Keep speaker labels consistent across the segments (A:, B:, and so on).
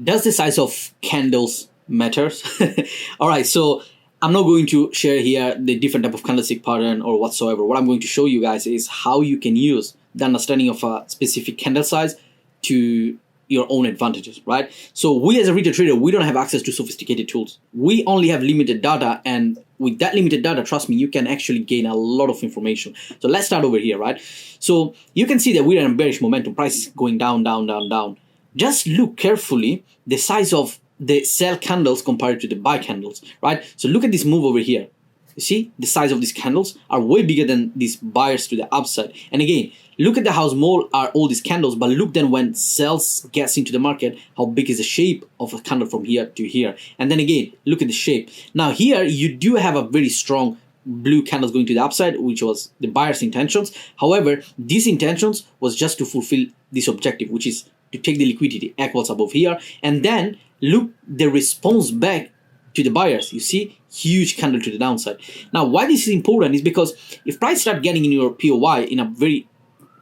A: Does the size of candles matters? All right, so I'm not going to share here the different type of candlestick pattern or whatsoever. What I'm going to show you guys is how you can use the understanding of a specific candle size to your own advantages, right? So we as a retail trader, we don't have access to sophisticated tools. We only have limited data, and with that limited data, trust me, you can actually gain a lot of information. So let's start over here, right? So you can see that we're in a bearish momentum. Price is going down, down, down, down. Just look carefully the size of the sell candles compared to the buy candles, right? So look at this move over here. You see the size of these candles are way bigger than these buyers to the upside. And again, look at how small are all these candles, but look then when sales gets into the market, how big is the shape of a candle from here to here. And then again, look at the shape. Now here you do have a very strong blue candles going to the upside, which was the buyer's intentions. However, these intentions was just to fulfill this objective, which is to take the liquidity equals above here. And then look the response back to the buyers. You see huge candle to the downside. Now why this is important is because if price start getting in your POI in a very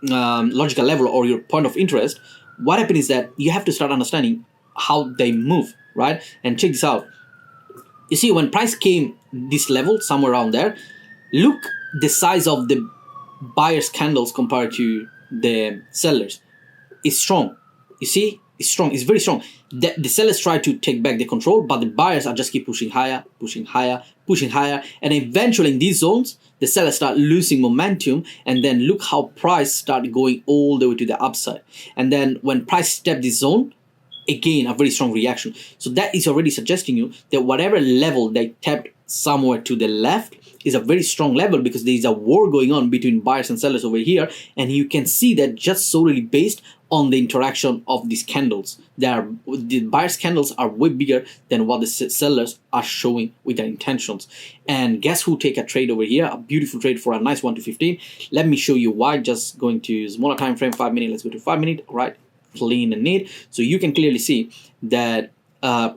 A: logical level or your point of interest, what happens is that you have to start understanding how they move, right? And check this out. You see when price came this level, somewhere around there, look the size of the buyers candles compared to the sellers. It's strong. You see, it's strong. It's very strong. The sellers try to take back the control, but the buyers are just keep pushing higher, pushing higher, pushing higher, and eventually in these zones, the sellers start losing momentum. And then look how price start going all the way to the upside. And then when price step this zone, again a very strong reaction. So that is already suggesting you that whatever level they tapped somewhere to the left is a very strong level, because there is a war going on between buyers and sellers over here, and you can see that just solely based on the interaction of these candles. The buyers candles are way bigger than what the sellers are showing with their intentions. And guess who take a trade over here, a beautiful trade for a nice 1 to 15. Let me show you why. Just going to smaller time frame, 5 minutes. Let's go to 5 minutes. All right, clean and neat. So you can clearly see that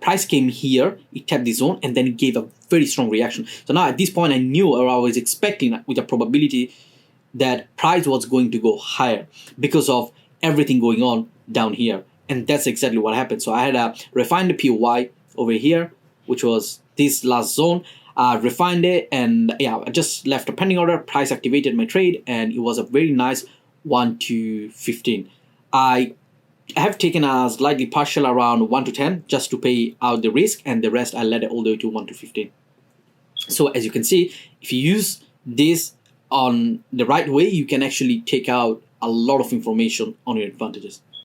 A: price came here, it tapped the zone, and then it gave a very strong reaction. So now at this point, I knew, or I was expecting with a probability, that price was going to go higher because of everything going on down here. And that's exactly what happened. So I had refined the POY over here, which was this last zone. Refined it, and yeah, I just left a pending order. Price activated my trade, and it was a very nice 1 to 15. I have taken a slightly partial around 1 to 10 just to pay out the risk, and the rest I let it all the way to 1 to 15. So as you can see, if you use this on the right way, you can actually take out a lot of information on your advantages.